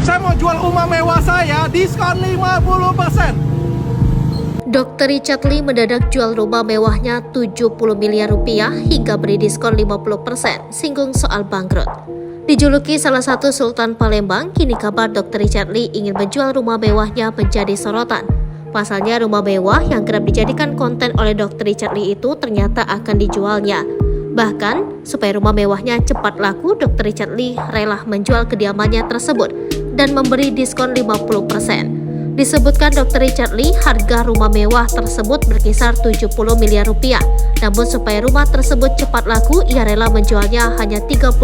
Saya mau jual rumah mewah saya, diskon 50%. Dr. Richard Lee mendadak jual rumah mewahnya 70 miliar rupiah hingga beri diskon 50%, singgung soal bangkrut. Dijuluki salah satu Sultan Palembang, kini kabar Dr. Richard Lee ingin menjual rumah mewahnya menjadi sorotan. Pasalnya rumah mewah yang kerap dijadikan konten oleh Dr. Richard Lee itu ternyata akan dijualnya. Bahkan, supaya rumah mewahnya cepat laku, Dr. Richard Lee rela menjual kediamannya tersebut dan memberi diskon 50%. Disebutkan Dr. Richard Lee, harga rumah mewah tersebut berkisar 70 miliar rupiah. Namun supaya rumah tersebut cepat laku, ia rela menjualnya hanya 35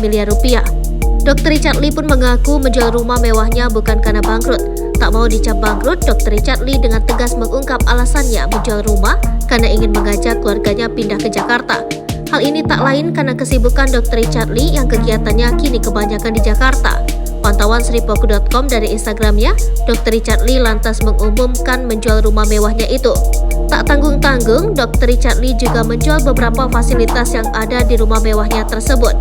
miliar rupiah. Dr. Richard Lee pun mengaku menjual rumah mewahnya bukan karena bangkrut. Tak mau dicap bangkrut, Dr. Richard Lee dengan tegas mengungkap alasannya menjual rumah karena ingin mengajak keluarganya pindah ke Jakarta. Hal ini tak lain karena kesibukan Dr. Richard Lee yang kegiatannya kini kebanyakan di Jakarta. Pantauan Sripoku.com dari Instagramnya, Dr. Richard Lee lantas mengumumkan menjual rumah mewahnya itu. Tak tanggung-tanggung, Dr. Richard Lee juga menjual beberapa fasilitas yang ada di rumah mewahnya tersebut.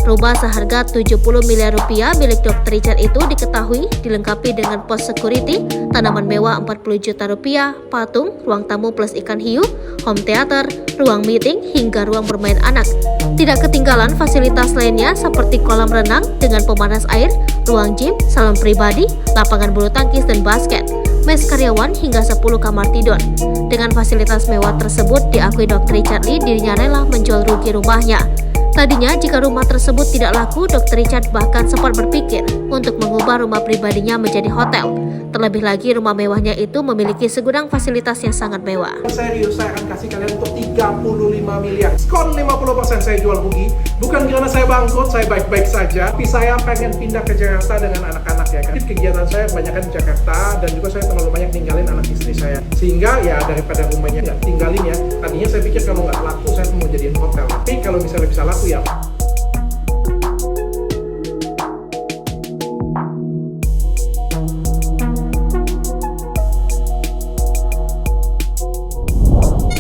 Rumah seharga 70 miliar rupiah milik Dr. Richard itu diketahui dilengkapi dengan pos security, tanaman mewah 40 juta rupiah, patung, ruang tamu plus ikan hiu, home theater, ruang meeting, hingga ruang bermain anak. Tidak ketinggalan fasilitas lainnya seperti kolam renang dengan pemanas air, ruang gym, salon pribadi, lapangan bulu tangkis dan basket, mes karyawan hingga 10 kamar tidur. Dengan fasilitas mewah tersebut, diakui Dr. Richard Lee dirinya rela menjual rugi rumahnya. Tadinya jika rumah tersebut tidak laku, Dr. Richard bahkan sempat berpikir untuk mengubah rumah pribadinya menjadi hotel. Terlebih lagi rumah mewahnya itu memiliki segudang fasilitas yang sangat mewah. Serius, saya akan kasih kalian untuk 35 miliar. Diskon 50% saya jual rugi. Bukan karena saya bangkrut, saya baik-baik saja. Tapi saya pengen pindah ke Jakarta dengan anak-anak ya kan. Kegiatan saya kebanyakan di Jakarta dan juga saya terlalu banyak ninggalin anak istri saya. Sehingga ya daripada rumahnya nggak tinggalin ya. Tadinya saya pikir kalau nggak laku saya mau jadiin hotel. Tapi kalau misalnya bisa laku ya